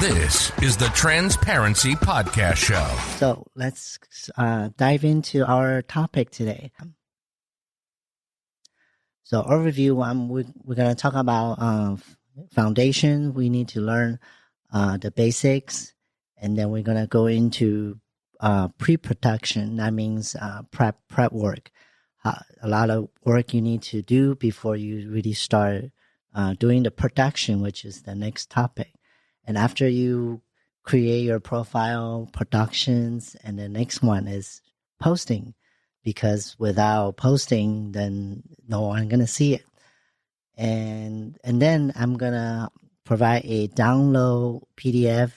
This is the Transparency Podcast Show. So let's dive into our topic today. So overview, we're going to talk about foundation. We need to learn the basics, and then we're going to go into pre-production. That means prep work. A lot of work you need to do before you really start doing the production, which is the next topic. And after you create your profile, productions, and the next one is posting, because without posting, then no one gonna see it. And then I'm gonna provide a download PDF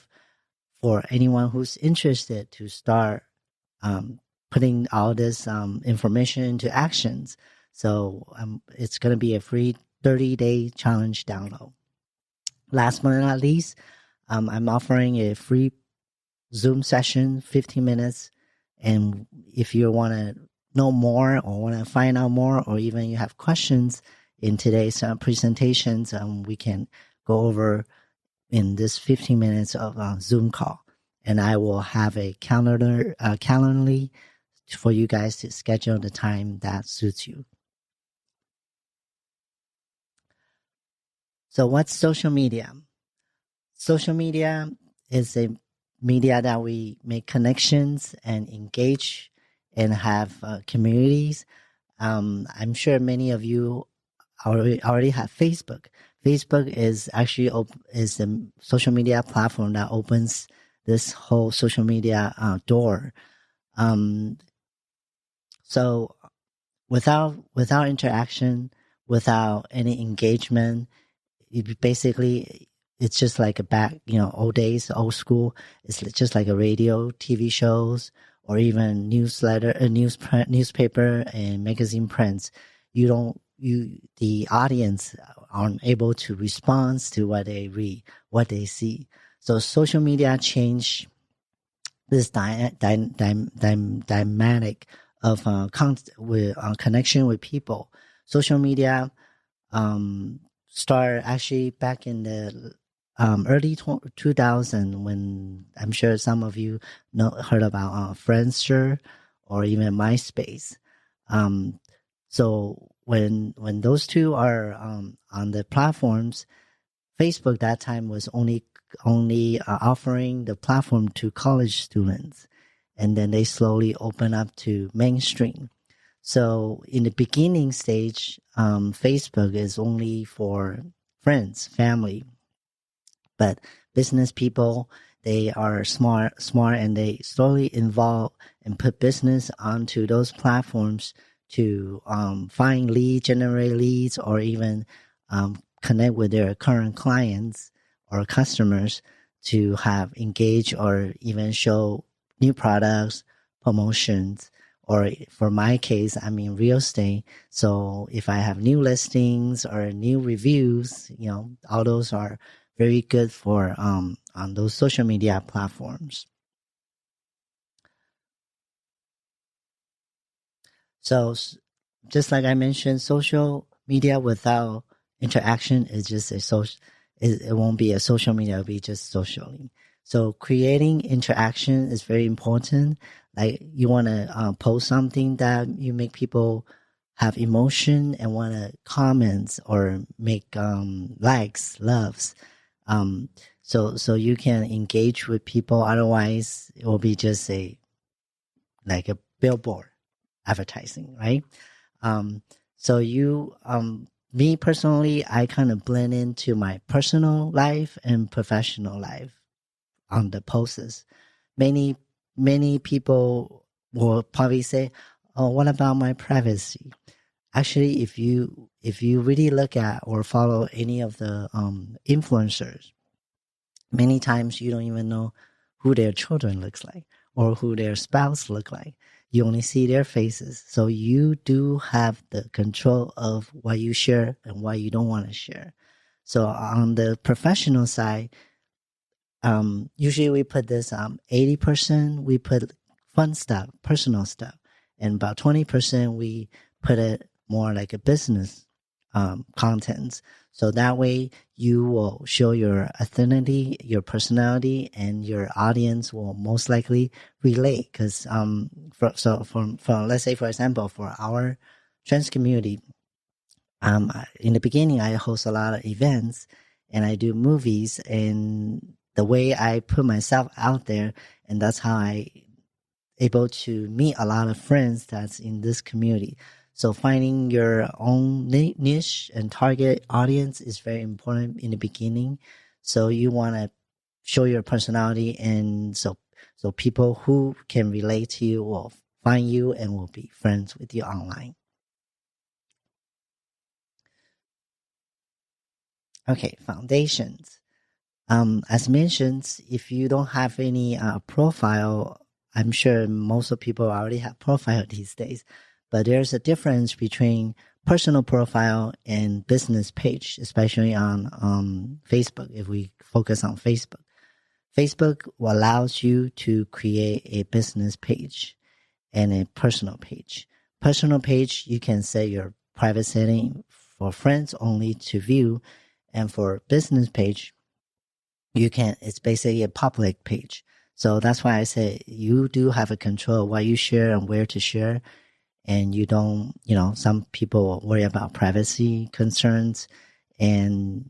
for anyone who's interested to start putting all this information into actions. So it's gonna be a free 30-day challenge download. Last but not least, I'm offering a free Zoom session, 15 minutes. And if you want to know more or want to find out more, or even you have questions in today's presentations, we can go over in this 15 minutes of Zoom call. And I will have a Calendly for you guys to schedule the time that suits you. So what's social media? Social media is a media that we make connections and engage and have communities. I'm sure many of you already have Facebook. Facebook is actually is a social media platform that opens this whole social media door. So without interaction, without any engagement, it's just like old days, old school. It's just like a radio, TV shows, or even newspaper and magazine prints. The audience aren't able to respond to what they read, what they see. So social media changed this dynamic of connection with people. Social media started actually back in the early 2000, when I'm sure some of you heard about Friendster or even MySpace. So when those two are on the platforms, Facebook that time was only offering the platform to college students, and then they slowly open up to mainstream. So in the beginning stage, Facebook is only for friends, family. But business people, they are smart, and they slowly involve and put business onto those platforms to generate leads, or even connect with their current clients or customers to have engage or even show new products, promotions. Or for my case, I'm in real estate. So if I have new listings or new reviews, all those are very good for on those social media platforms. So just like I mentioned, social media without interaction is just it won't be a social media, it'll be just socially. So creating interaction is very important. Like you want to post something that you make people have emotion and want to comment or make likes, loves. So you can engage with people. Otherwise, it will be just like a billboard advertising, right? Me personally, I kind of blend into my personal life and professional life on the posts. Many people will probably say, "Oh, what about my privacy?" Actually, if you really look at or follow any of the influencers, many times you don't even know who their children looks like or who their spouse look like. You only see their faces. So you do have the control of what you share and what you don't want to share. So on the professional side, usually we put this 80% we put fun stuff, personal stuff, and about 20% we put it more like a business contents. So that way you will show your authenticity, your personality, and your audience will most likely relate. Because for let's say, for example, for our trans community, in the beginning, I host a lot of events and I do movies, and the way I put myself out there, and that's how I able to meet a lot of friends that's in this community. So finding your own niche and target audience is very important in the beginning. So you want to show your personality, and so people who can relate to you will find you and will be friends with you online. Okay, foundations. As mentioned, if you don't have any profile, I'm sure most of people already have profile these days, but there's a difference between personal profile and business page, especially on Facebook. If we focus on Facebook, Facebook allows you to create a business page and a personal page. Personal page, you can set your private setting for friends only to view, and for business page, it's basically a public page. So that's why I say you do have a control of what you share and where to share. And you don't, some people worry about privacy concerns. And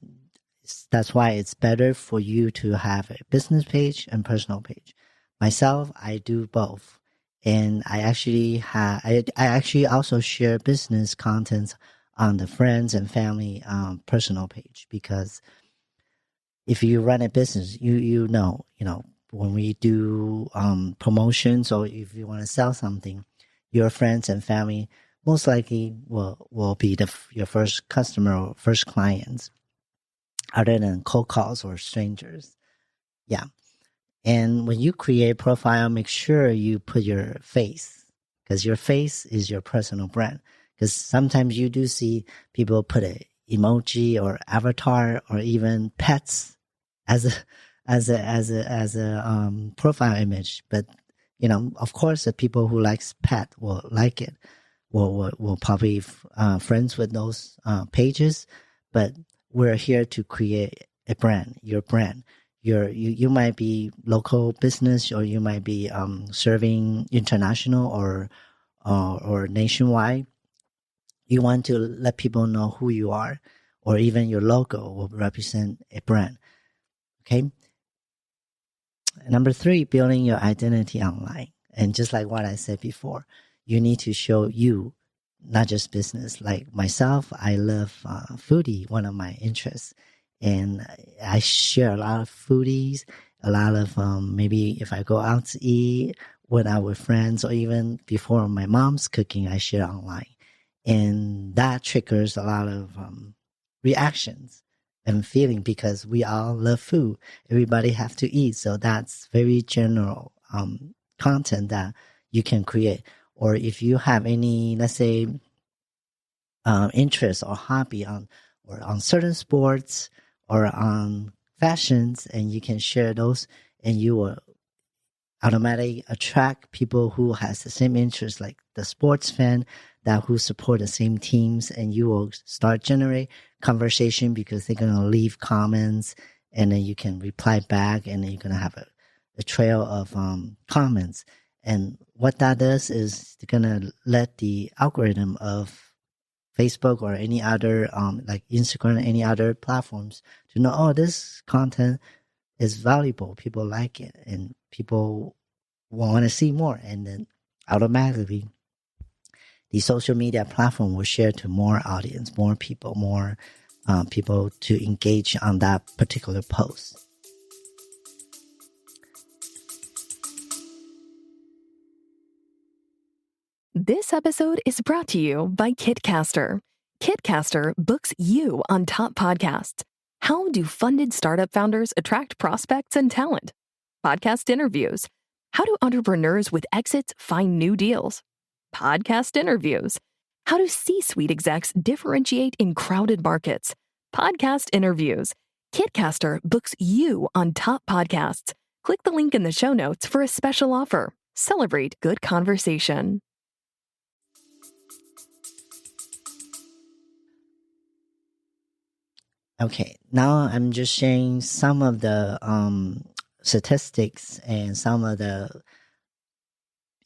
that's why it's better for you to have a business page and personal page. Myself, I do both. And I actually also share business contents on the friends and family personal page, because if you run a business, you know, when we do promotions, or if you want to sell something, your friends and family most likely will be your first customer or first clients, other than cold calls or strangers. Yeah. And when you create a profile, make sure you put your face, because your face is your personal brand. Because sometimes you do see people put a emoji or avatar or even pets as a profile image. But of course, the people who likes pet will like it. Will probably friends with those pages. But we're here to create a brand, your brand. You might be local business, or you might be serving international or nationwide. You want to let people know who you are, or even your logo will represent a brand. Okay. Number 3, building your identity online. And just like what I said before, you need to show you, not just business. Like myself, I love foodie, one of my interests. And I share a lot of foodies, a lot of maybe if I go out to eat, when I'm with friends, or even before my mom's cooking, I share online. And that triggers a lot of reactions and feeling, because we all love food. Everybody have to eat. So that's very general content that you can create. Or if you have any, let's say, interest or hobby on certain sports or on fashions, and you can share those, and you will automatically attract people who has the same interest, like the sports fan that who support the same teams, and you will start generate conversation, because they're going to leave comments, and then you can reply back, and then you're going to have a trail of comments. And what that does is they're going to let the algorithm of Facebook or any other like Instagram, any other platforms, to know, oh, this content is valuable, people like it, and people want to see more. And then automatically the social media platform will share to more audience, more people to engage on that particular post. This episode is brought to you by Kitcaster. Kitcaster books you on top podcasts. How do funded startup founders attract prospects and talent? Podcast interviews. How do entrepreneurs with exits find new deals? Podcast interviews. How do C-suite execs differentiate in crowded markets? Podcast interviews. Kitcaster books you on top podcasts. Click the link in the show notes for a special offer. Celebrate good conversation. Okay, now I'm just sharing some of the statistics and some of the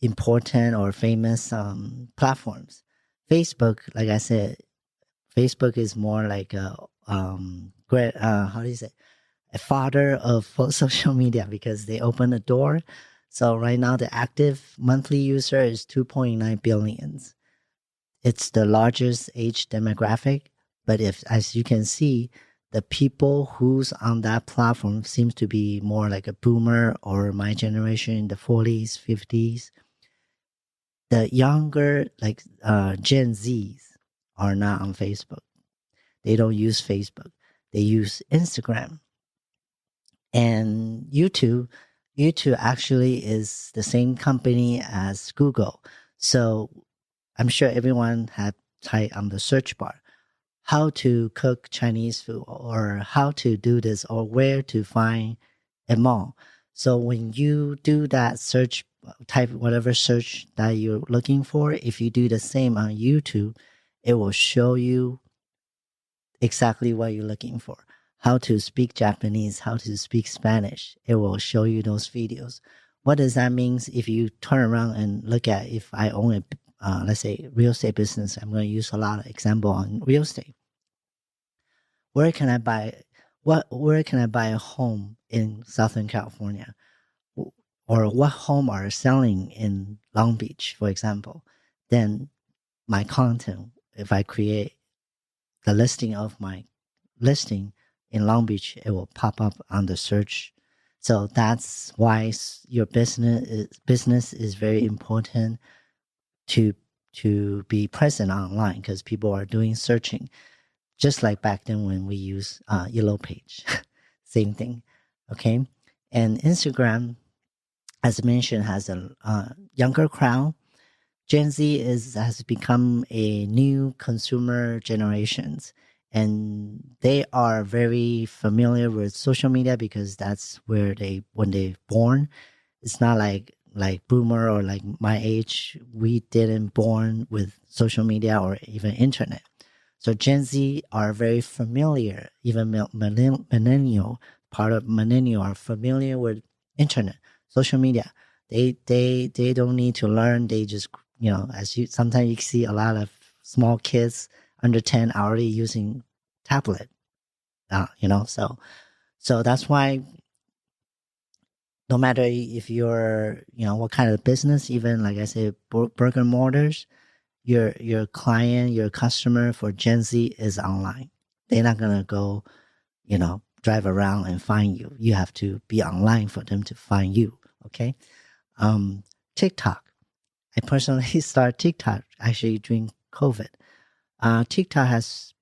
important or famous platforms. Facebook, like I said, Facebook is more like a great how do you say, a father of social media because they open the door. So right now the active monthly user is 2.9 billions. It's the largest age demographic, but if, as you can see, the people who's on that platform seems to be more like a boomer or my generation in the 40s, 50s. The younger, like Gen Zs, are not on Facebook. They don't use Facebook. They use Instagram and YouTube. YouTube actually is the same company as Google. So I'm sure everyone had typed on the search bar how to cook Chinese food or how to do this or where to find a mall. So when you do that search, type whatever search that you're looking for, if you do the same on YouTube, it will show you exactly what you're looking for. How to speak Japanese, how to speak Spanish. It will show you those videos. What does that mean if you turn around and look at if I own a, let's say, real estate business? I'm going to use a lot of example on real estate. Where can I buy where can I buy a home in Southern California? Or what home are selling in Long Beach, for example? Then my content, if I create the listing of my listing in Long Beach, it will pop up on the search. So that's why your business is very important to be present online because people are doing searching. Just like back then when we use Yellow Page, same thing. Okay, and Instagram, as mentioned, has a younger crowd. Gen Z has become a new consumer generations, and they are very familiar with social media because that's where when they're born. It's not like boomer or like my age. We didn't born with social media or even internet. So Gen Z are very familiar, even millennial, part of millennial are familiar with internet, social media. They don't need to learn. They just, as you sometimes you see a lot of small kids under 10 already using tablet. So that's why no matter if you're, what kind of business, even like I said, brick and mortars, your client, your customer for Gen Z is online. They're not gonna go, drive around and find you. You have to be online for them to find you. Okay. TikTok. I personally started TikTok actually during COVID. TikTok has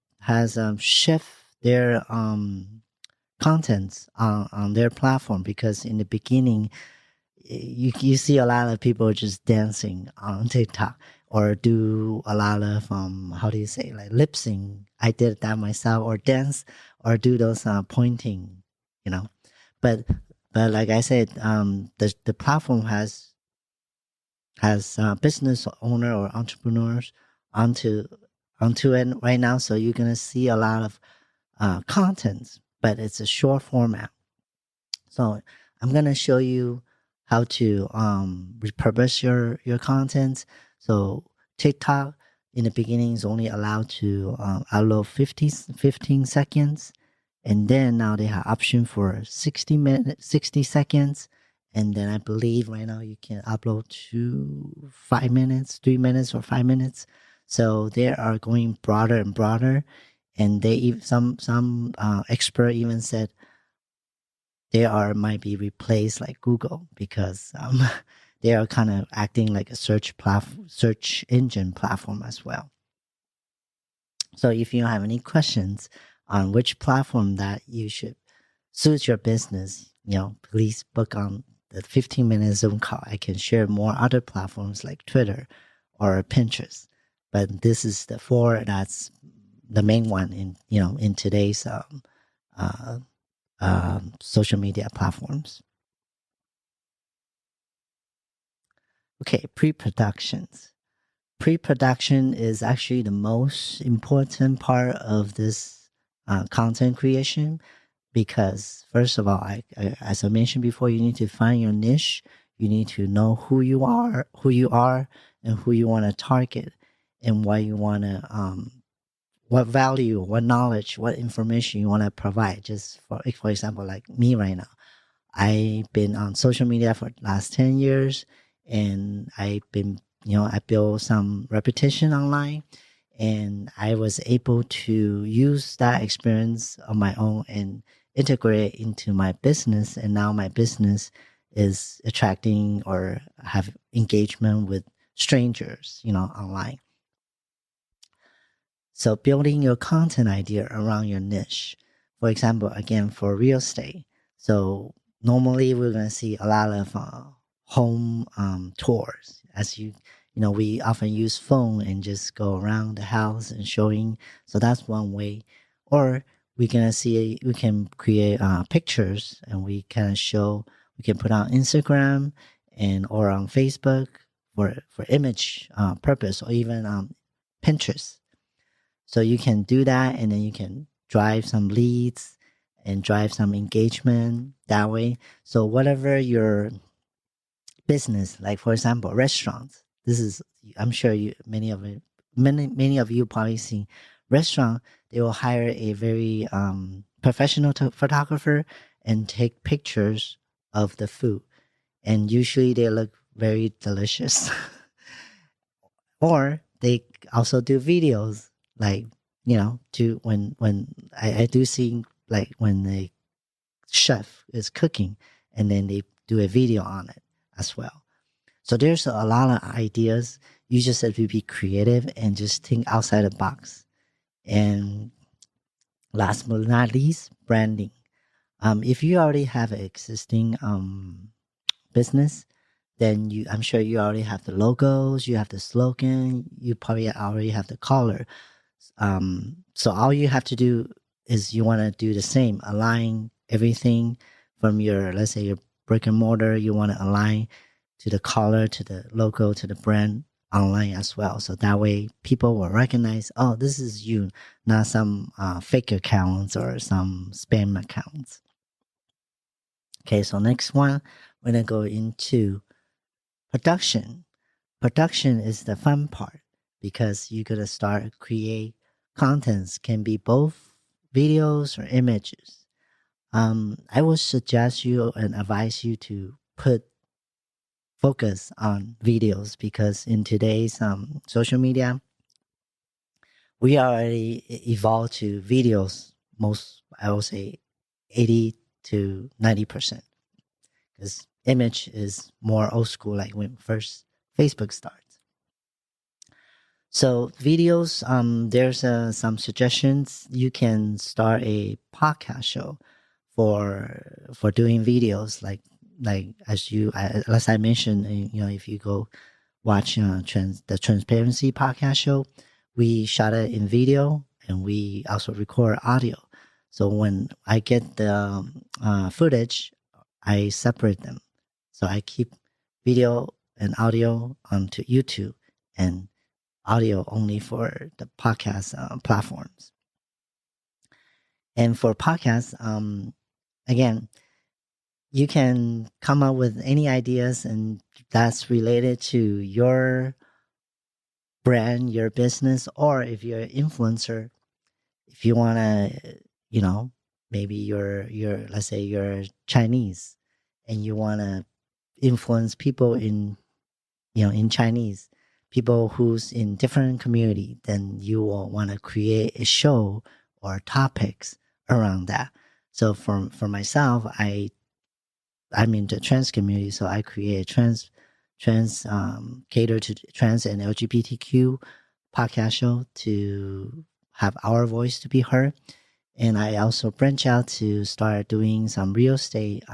shift their contents on their platform because in the beginning you see a lot of people just dancing on TikTok or do a lot of how do you say, like lip sync. I did that myself, or dance, or do those pointing, you know. But like I said, the platform has business owner or entrepreneurs onto it right now, so you're gonna see a lot of contents, but it's a short format. So I'm gonna show you how to repurpose your content. So TikTok in the beginning is only allowed to upload 15 seconds, and then now they have option for 60 seconds, and then I believe right now you can upload to 5 minutes, 3 minutes, or 5 minutes. So they are going broader and broader, and some expert even said they might be replaced like Google because they are kind of acting like a search engine platform as well. So if you have any questions on which platform that you should suit your business, please book on the 15-minute Zoom call. I can share more other platforms like Twitter or Pinterest, but this is that's the main one in today's social media platforms. Okay, pre-productions. Pre-production is actually the most important part of this content creation, because first of all, as I mentioned before, you need to find your niche. You need to know who you are, and who you want to target, and why you want to, what value, what knowledge, what information you want to provide. Just for example, like me right now, I've been on social media for the last 10 years, and I've been, I built some reputation online, and I was able to use that experience on my own and integrate it into my business. And now my business is attracting or have engagement with strangers, online. So building your content idea around your niche. For example, again, for real estate. So normally we're going to see a lot of home tours. As we often use phone and just go around the house and showing. So that's one way. Or we can create pictures, and we can put on Instagram or on Facebook for image purpose, or even Pinterest. So you can do that, and then you can drive some leads and drive some engagement that way. So whatever your business, like for example, restaurants, I'm sure many of you probably seen restaurant, they will hire a very professional photographer and take pictures of the food. And usually they look very delicious. Or they also do videos, like, to when I do see, like, when the chef is cooking, and then they do a video on it as well. So there's a lot of ideas. You just have to be creative and just think outside the box. And last but not least, branding. If you already have an existing business, then I'm sure you already have the logos, you have the slogan, you probably already have the color. So all you have to do is you want to do the same, align everything from your, let's say, your brick and mortar. You want to align to the color, to the logo, to the brand online as well. So that way people will recognize, oh, this is you, not some fake accounts or some spam accounts. Okay, so next one, we're going to go into production. Production is the fun part, because you're going to start create contents, can be both videos or images. I would suggest you and advise you to put focus on videos, because in today's social media, we already evolved to videos. I would say 80 to 90%, because image is more old school, like when first Facebook starts. So videos, there's some suggestions. You can start a podcast show for doing videos, like as I mentioned, if you go watch the Transparency podcast show, we shot it in video, and we also record audio. So when I get the footage, I separate them. So I keep video and audio onto YouTube, and audio only for the podcast platforms. And for podcasts, again, you can come up with any ideas, and that's related to your brand, your business, or if you're an influencer, if you want to, maybe you're let's say you're Chinese, and you want to influence people in Chinese, people who's in different community, then you will want to create a show or topics around that. So for myself, I'm in the trans community, so I create trans cater to trans and LGBTQ podcast show to have our voice to be heard. And I also branch out to start doing some real estate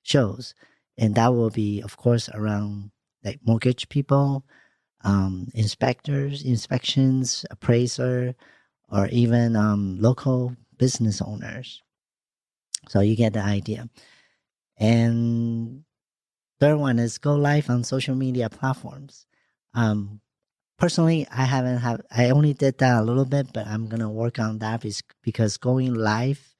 shows, and that will be, of course, around like mortgage people, inspections, appraiser, or even local business owners. So you get the idea. And third one is go live on social media platforms. personally, I only did that a little bit, but I'm going to work on that because going live,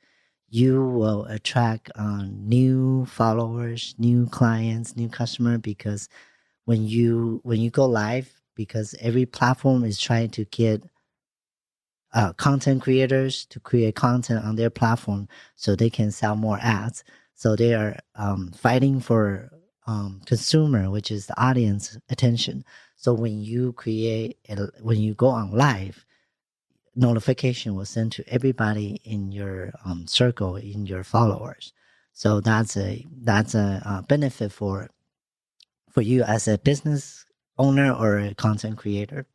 you will attract new followers, new clients, new customer, because when you go live, because every platform is trying to get content creators to create content on their platform so they can sell more ads. So they are fighting for consumer, which is the audience attention. So when you when you go on live, notification will send to everybody in your circle, in your followers. So that's a benefit for you as a business owner or a content creator.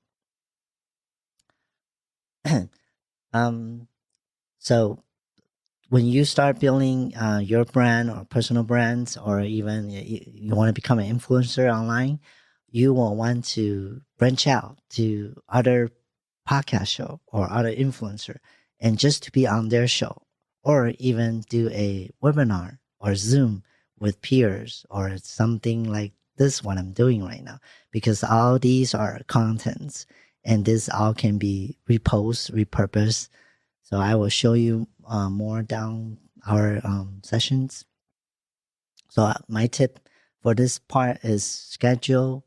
So when you start building your brand or personal brands, or even you want to become an influencer online, you will want to branch out to other podcast show or other influencer, and just to be on their show, or even do a webinar or Zoom with peers, or something like this what I'm doing right now, because all these are contents, and this all can be reposted, repurposed. So I will show you more down our sessions. So my tip for this part is schedule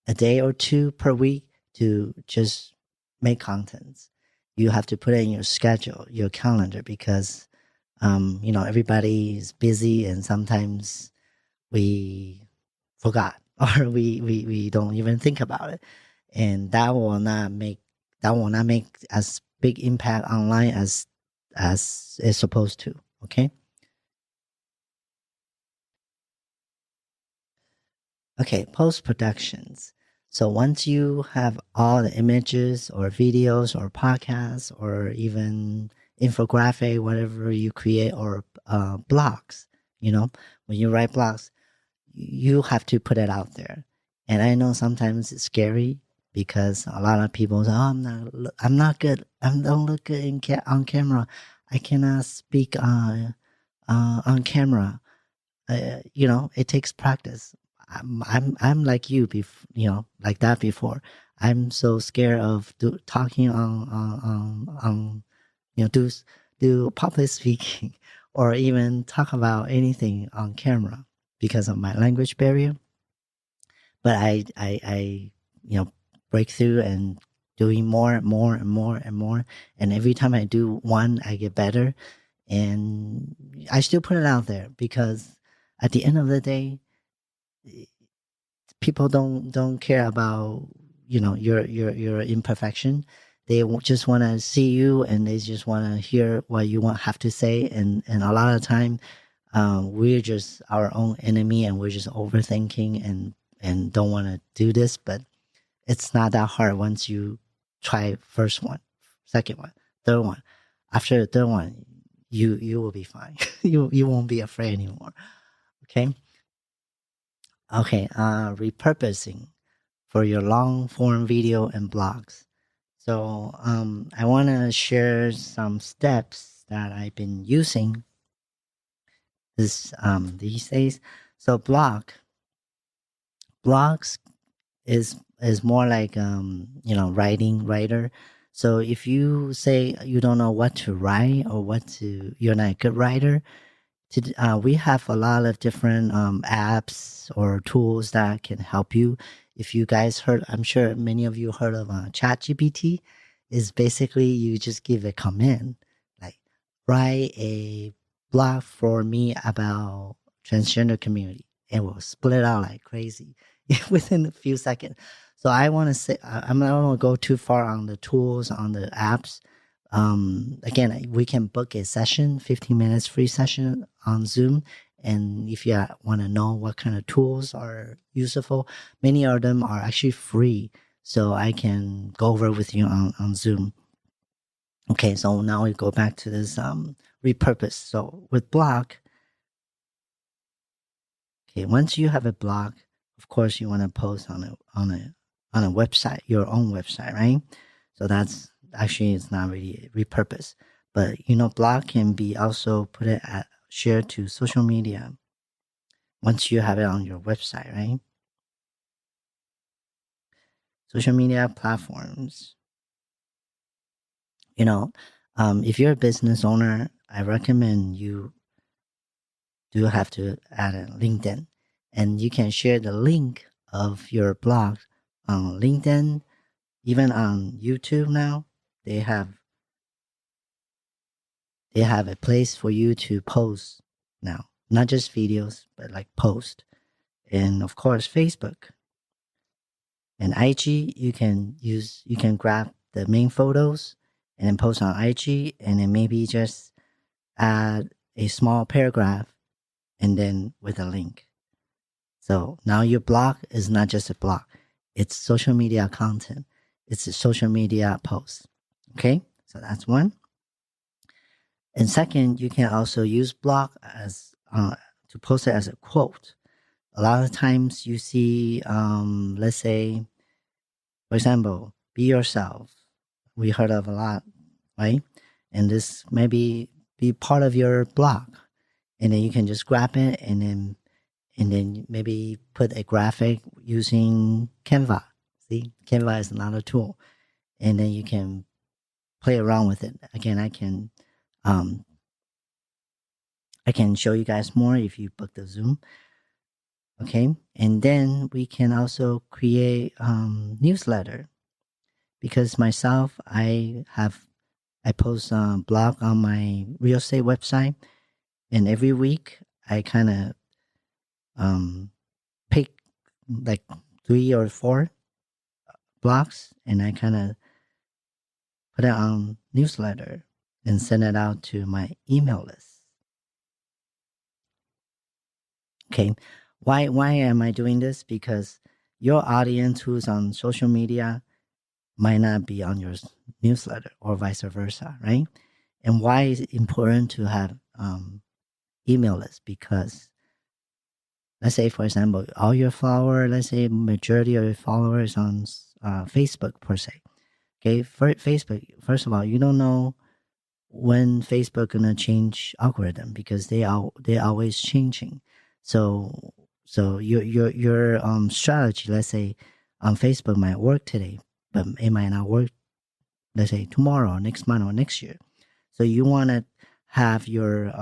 a day or two per week to just make contents. You have to put it in your schedule, your calendar, because everybody is busy, and sometimes we forgot or we don't even think about it, and that will not make as big impact online as it's supposed to. Okay. Okay, post productions. So once you have all the images or videos or podcasts or even infographic, whatever you create, or blogs, when you write blogs, you have to put it out there. And I know sometimes it's scary, because a lot of people say, "Oh, I'm not good. I don't look good on camera. I cannot speak on camera." It takes practice. I'm like you, like that before. I'm so scared of talking on do public speaking or even talk about anything on camera because of my language barrier. But I break through and doing more and more and more and more. And every time I do one, I get better. And I still put it out there, because at the end of the day, people don't care about your imperfection. They just want to see you, and they just want to hear what you have to say. And a lot of time, we're just our own enemy, and we're just overthinking and don't want to do this. But it's not that hard once you try first one, second one, third one. After the third one, you will be fine. you won't be afraid anymore. Okay. Okay. Repurposing for your long form video and blogs. So I want to share some steps that I've been using these days. So blogs is more like writer. So if you say you don't know what to write, or you're not a good writer, we have a lot of different apps or tools that can help you. If you guys heard, I'm sure many of you heard of ChatGPT. Is basically you just give a command like, write a blog for me about transgender community, and we'll split it out like crazy within a few seconds. So I want to say, I'm not going to go too far on the tools, on the apps. Again, we can book a session, 15 minutes free session on Zoom. And if you want to know what kind of tools are useful, many of them are actually free. So I can go over with you on Zoom. Okay, so now we go back to this repurpose. So with blog, okay, once you have a blog, of course you want to post on a website, your own website, right? So that's actually, it's not really repurposed, but blog can be also shared to social media once you have it on your website, right? social media platforms. If you're a business owner, I recommend you do have to add a LinkedIn, and you can share the link of your blog on LinkedIn, even on YouTube. Now they have a place for you to post now, not just videos, but like post. And of course, Facebook and IG, you can grab the main photos and then post on IG, and then maybe just add a small paragraph and then with a link. So now your blog is not just a blog, it's social media content. It's a social media post. Okay, so that's one. And second, you can also use blog as to post it as a quote. A lot of times you see, let's say, for example, be yourself. We heard of a lot, right? And this maybe be part of your blog. And then you can just grab it and then maybe put a graphic using Canva. See, Canva is another tool. And then you can play around with it. Again, I can show you guys more if you book the Zoom. Okay, and then we can also create newsletter, because myself, I post a blog on my real estate website, and every week I kind of pick like 3 or 4 blogs, and I kind of put it on newsletter and send it out to my email list. Okay, why am I doing this? Because your audience who's on social media might not be on your newsletter, or vice versa, right? And why is it important to have email lists? Because let's say, for example, all your followers, let's say majority of your followers on Facebook per se. Okay, for Facebook, first of all, you don't know when Facebook gonna change algorithm, because they're always changing. So your strategy, let's say, on Facebook might work today, but it might not work, let's say, tomorrow or next month or next year. So you want to have your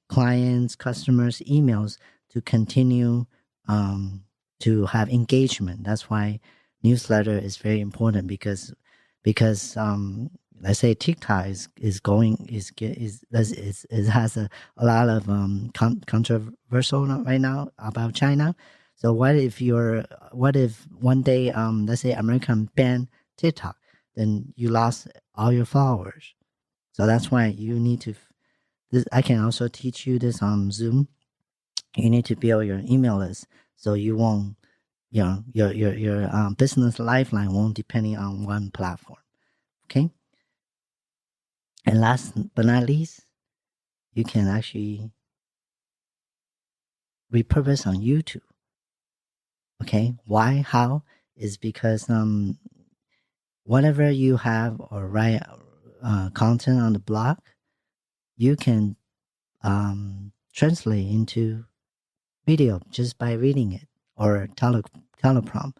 clients, customers' emails to continue to have engagement. That's why newsletter is very important, because let's say TikTok it has a lot of controversial right now about China. So what if one day let's say American ban TikTok, then you lost all your followers. So that's why you need to. I can also teach you this on Zoom. You need to build your email list, so you won't, your business lifeline won't depending on one platform. Okay. And last but not least, you can actually repurpose on YouTube. Okay, why? How? Is because whatever you have or write content on the blog, you can translate into video just by reading it, or teleprompt.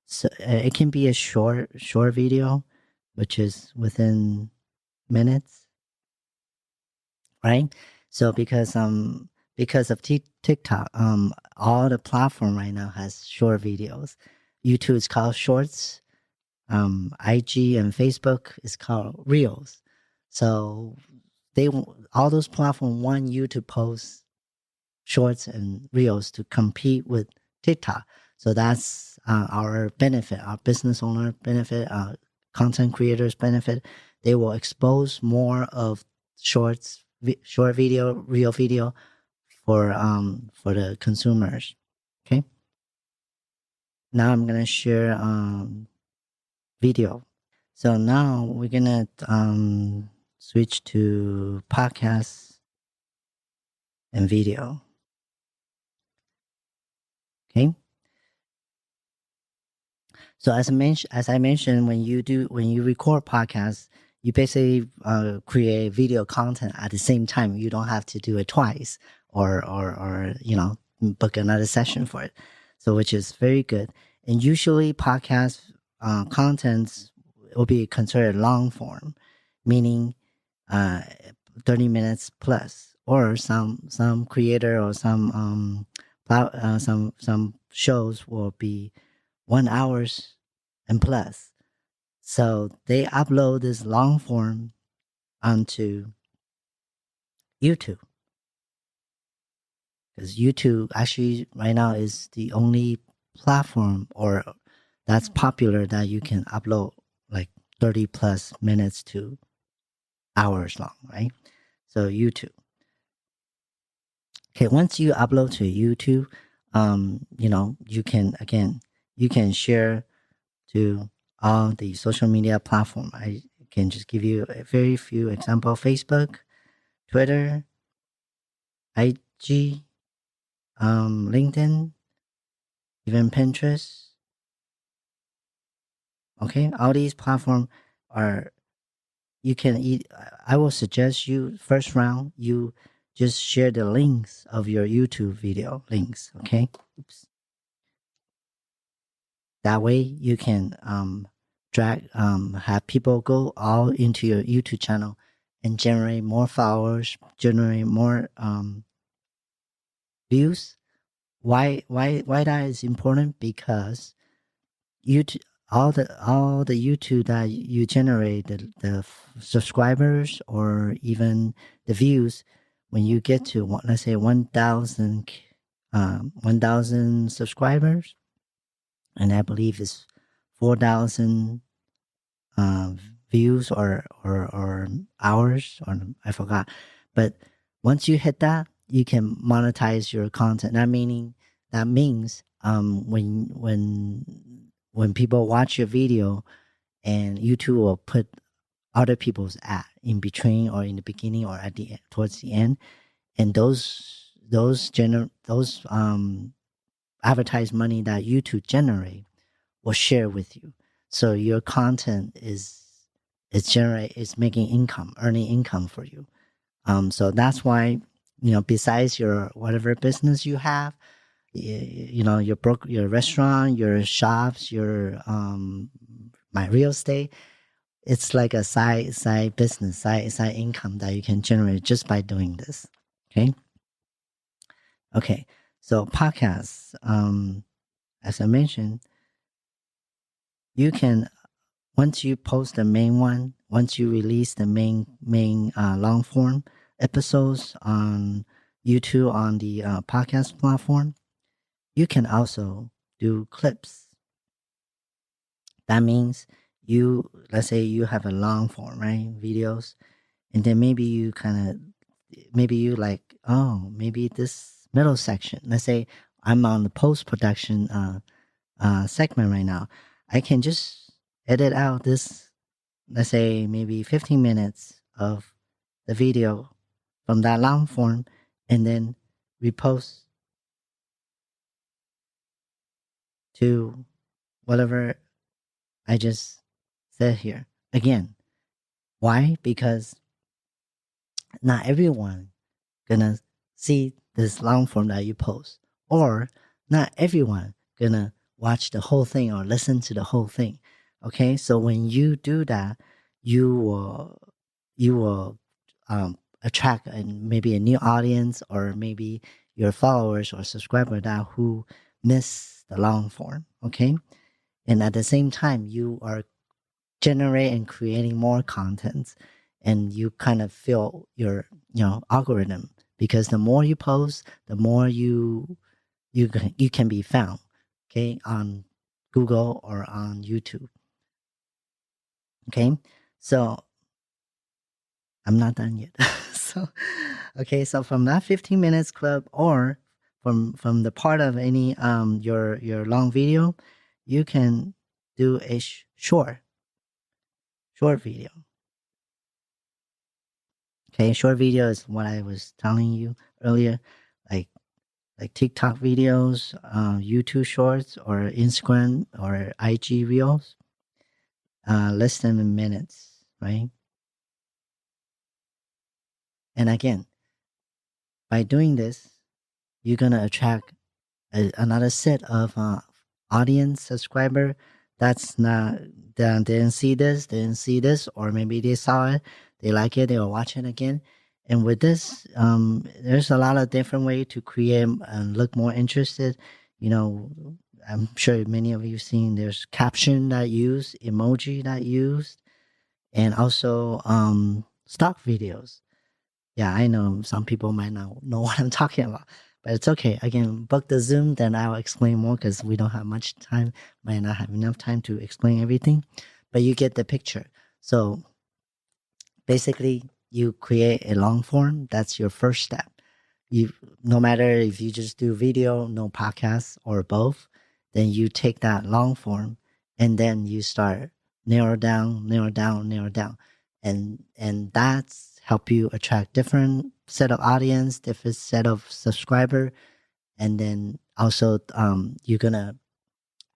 So it can be a short video, which is within minutes, right? So because of TikTok, all the platform right now has short videos. YouTube is called Shorts. IG and Facebook is called Reels. So all those platforms want you to post Shorts and Reels to compete with TikTok. So that's our benefit, our business owner benefit, our content creators benefit. They will expose more of short video, real video for the consumers. Okay. Now I'm gonna share video. So now we're gonna switch to podcasts and video. Okay. So as I mentioned, when you record podcasts, you basically create video content at the same time. You don't have to do it twice, or book another session for it. So which is very good. And usually podcasts contents will be considered long form, meaning 30 minutes plus, or some creator or some shows will be 1 hours and plus. So they upload this long form onto YouTube, because YouTube actually right now is the only platform or that's popular that you can upload like 30 plus minutes to hours long, right? So YouTube. Okay, once you upload to YouTube, you can share to all the social media platform. I can just give you a very few example: Facebook, Twitter, IG, LinkedIn, even Pinterest. Okay, all these platforms are you can eat. I will suggest you first round you just share the links of your YouTube video links. Okay, oops. That way you can drag have people go all into your YouTube channel and generate more followers, generate more views. Why that is important? Because YouTube, all the YouTube that you generate, the subscribers or even the views, when you get to let's say 1,000 subscribers, and I believe it's 4,000 views or hours, or I forgot. But once you hit that, you can monetize your content. That means when people watch your video, and YouTube will put other people's ad in between or in the beginning or at the end, towards the end, and those advertised money that YouTube generate will share with you. So your content is making income, earning income for you. So that's why, besides your whatever business you have, your restaurant, your shops, your my real estate, it's like a side business, side income that you can generate just by doing this. Okay. So podcasts, as I mentioned, you can, once you post the main one, once you release the main long form episodes on YouTube on the podcast platform, you can also do clips. That means let's say you have a long form, right? Videos, and then maybe you like, oh, maybe this middle section. Let's say I'm on the post-production segment right now. I can just edit out this, let's say maybe 15 minutes of the video from that long form, and then repost to whatever I just said here. Again, why? Because not everyone gonna see this long form that you post, or not everyone gonna watch the whole thing or listen to the whole thing. Okay, so when you do that, you will attract maybe a new audience, or maybe your followers or subscriber that who miss the long form. Okay, and at the same time, you are generating and creating more content, and you kind of feel your algorithm, because the more you post, the more you can be found, okay, on Google or on YouTube. Okay, so I'm not done yet. So from that 15 minutes club, or from the part of any your long video, you can do a short video. Okay, short video is what I was telling you earlier, like TikTok videos, YouTube shorts, or Instagram or IG reels, less than a minute, right? And again, by doing this, you're gonna attract another set of audience subscriber that's not, they didn't see this, or maybe they saw it, they like it, they will watch it again. And with this, there's a lot of different way to create and look more interested. You know, I'm sure many of you seen there's caption that used, emoji that used, and also stock videos. Yeah, I know some people might not know what I'm talking about, but it's okay. Again, book the Zoom, then I'll explain more because we don't have much time, might not have enough time to explain everything, but you get the picture. So basically, you create a long form. That's your first step. You, no matter if you just do video, no podcast, or both, then you take that long form and then you start narrow down, and that's help you attract different set of audience, different set of subscriber, and then also you're gonna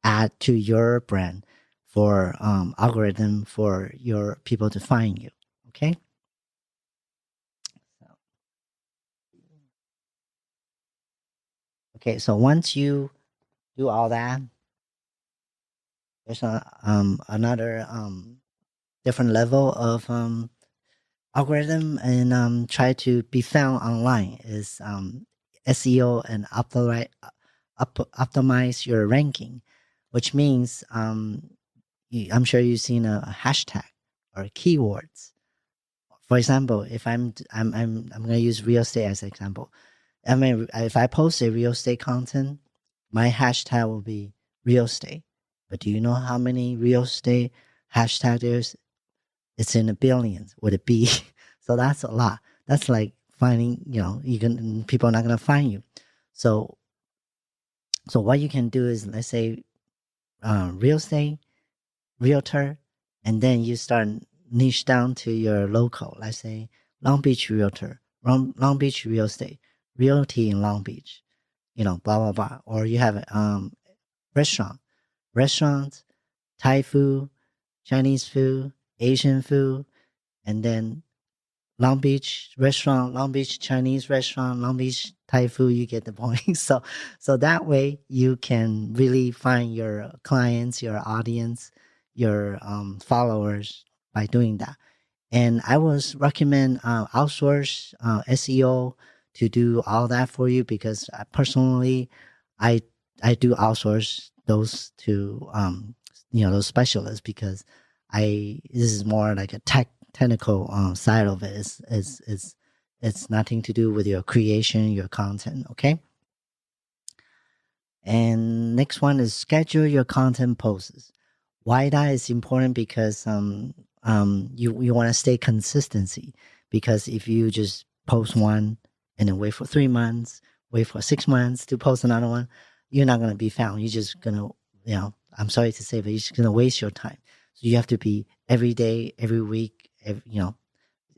add to your brand for algorithm for your people to find you. Okay. Okay, so once you do all that, there's another different level of algorithm and try to be found online is SEO and optimize your ranking, which means I'm sure you've seen a hashtag or keywords. For example, if I'm going to use real estate as an example. I mean, if I post a real estate content, my hashtag will be real estate. But do you know how many real estate hashtag there's? It's in the billions with a B. So that's a lot. That's like finding, people are not going to find you. So what you can do is, let's say, real estate, realtor, and then you start niche down to your local. Let's say Long Beach realtor, Long Beach real estate, realty in Long Beach, blah, blah, blah. Or you have restaurants, Thai food, Chinese food, Asian food, and then Long Beach restaurant, Long Beach Chinese restaurant, Long Beach Thai food. You get the point. So that way you can really find your clients, your audience, your followers by doing that. And I was recommend outsource SEO to do all that for you, because personally, I do outsource those to those specialists, because this is more like a technical side of it. It's nothing to do with your creation, your content. Okay. And next one is schedule your content posts. Why that is important? Because you want to stay consistency, because if you just post one and then wait for 3 months, wait for 6 months to post another one, you're not going to be found. You're just going to, I'm sorry to say, but you're just going to waste your time. So you have to be every day, every week,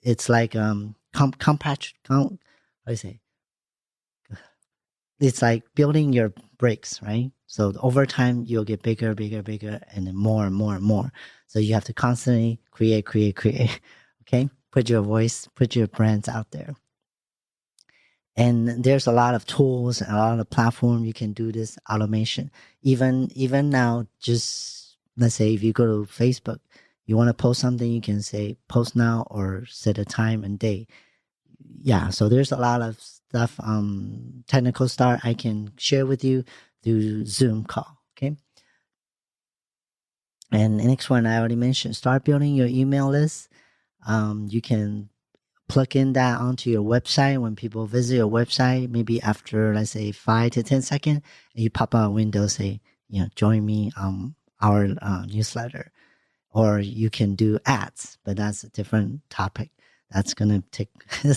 it's like, how do you say? It's like building your bricks, right? So over time, you'll get bigger, and then more and more and more. So you have to constantly create. Okay? Put your voice, put your brands out there. And there's a lot of tools and a lot of platforms you can do this automation. Even now, just let's say if you go to Facebook, you want to post something, you can say post now or set a time and day. Yeah, so there's a lot of stuff, technical stuff I can share with you through Zoom call. Okay. And the next one I already mentioned, start building your email list. You can plug in that onto your website. When people visit your website, maybe after, let's say, 5 to 10 seconds, and you pop out a window, say, join me our newsletter. Or you can do ads, but that's a different topic. That's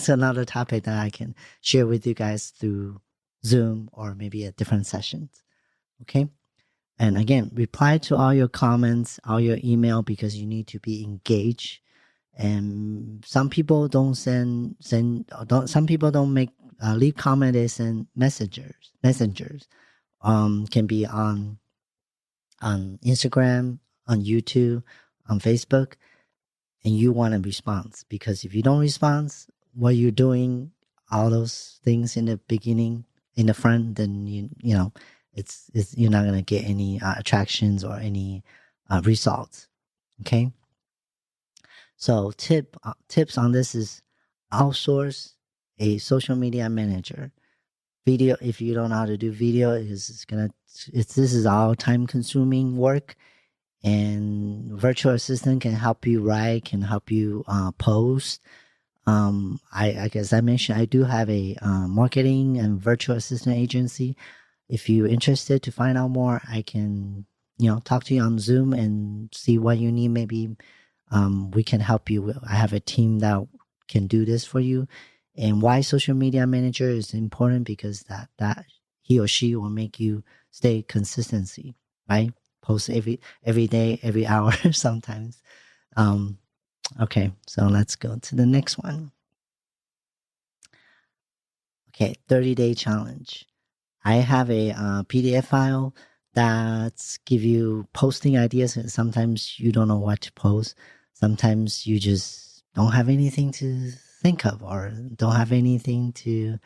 another topic that I can share with you guys through Zoom or maybe at different sessions. Okay. And again, reply to all your comments, all your email, because you need to be engaged. And some people don't some people don't make leave comment. They send messengers. Can be on Instagram, on YouTube, on Facebook, and you want a response, because if you don't respond, what you're doing, all those things in the beginning, in the front, then it's you're not gonna get any attractions or any results. Okay. So tips on this is outsource a social media manager. Video, if you don't know how to do video, this is all time consuming work, and virtual assistant can help you write, can help you post. I guess I mentioned I do have a marketing and virtual assistant agency. If you're interested to find out more, I can talk to you on Zoom and see what you need. Maybe we can help you. I have a team that can do this for you. And why social media manager is important, because that he or she will make you stay consistency, right? Post every day, every hour sometimes. Okay, so let's go to the next one. Okay, 30-day challenge. I have a PDF file that's give you posting ideas. And sometimes you don't know what to post. Sometimes you just don't have anything to think of or don't have anything to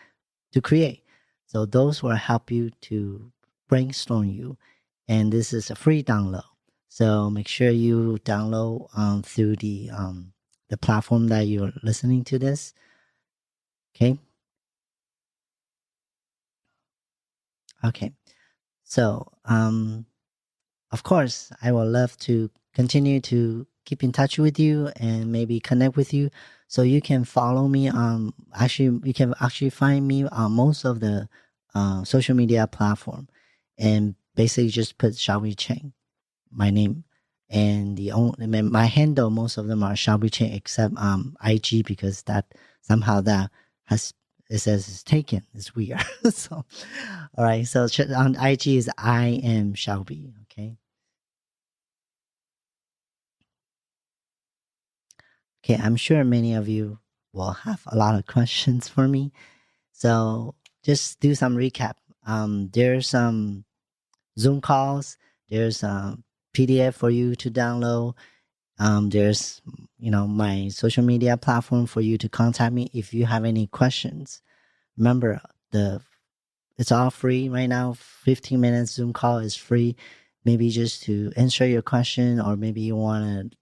create. So those will help you to brainstorm you. And this is a free download. So make sure you download through the platform that you're listening to this. Okay. Okay. So of course, I would love to continue to keep in touch with you and maybe connect with you. So you can follow me on, you can actually find me on most of the social media platform, and basically just put Shelbe Chang, my name, and my handle. Most of them are Shelbe Chang except IG, because that somehow that it says it's taken. It's weird. So, all right. So on IG is I am Shelbe. Okay. Okay, I'm sure many of you will have a lot of questions for me. So just do some recap. There's some Zoom calls. There's a PDF for you to download. There's, my social media platform for you to contact me if you have any questions. Remember, it's all free right now. 15 minutes Zoom call is free. Maybe just to answer your question, or maybe you want to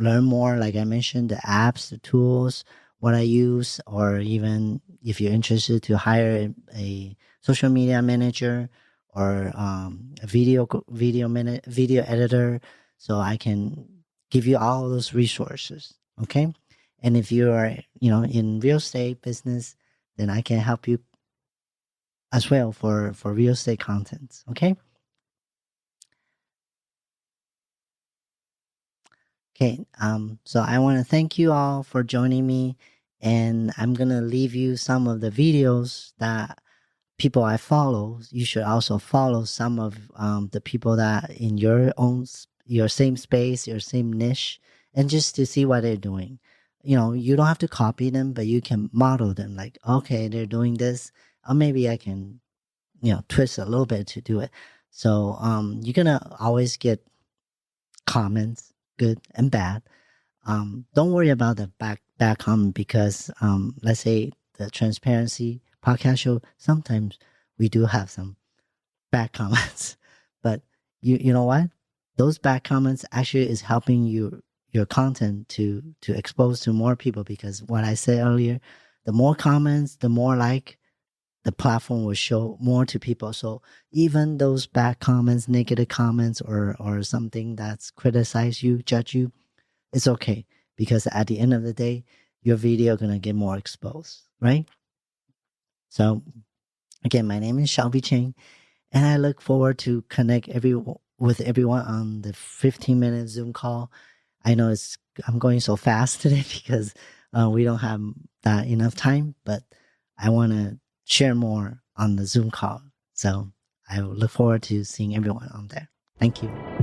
learn more, like I mentioned, the apps, the tools, what I use, or even if you're interested to hire a social media manager or a video editor, so I can give you all those resources. Okay. And if you are, in real estate business, then I can help you as well for real estate content. Okay. Okay, so I want to thank you all for joining me, and I'm going to leave you some of the videos that people I follow. You should also follow some of the people that in your same space, your same niche, and just to see what they're doing. You don't have to copy them, but you can model them. Like, okay, they're doing this, or maybe I can, twist a little bit to do it. So you're going to always get comments, good and bad. Don't worry about the bad comment, because let's say the transparency podcast show, sometimes we do have some bad comments, but you know what? Those bad comments actually is helping your content to expose to more people, because what I said earlier, the more comments, the more the platform will show more to people. So even those bad comments, negative comments, or something that's criticize you, judge you, it's okay, because at the end of the day, your video gonna get more exposed, right? So again, my name is Shelbe Chang, and I look forward to connect with everyone on the 15-minute Zoom call. I know I'm going so fast today because we don't have that enough time, but I want to share more on the Zoom call. So I look forward to seeing everyone on there. Thank you.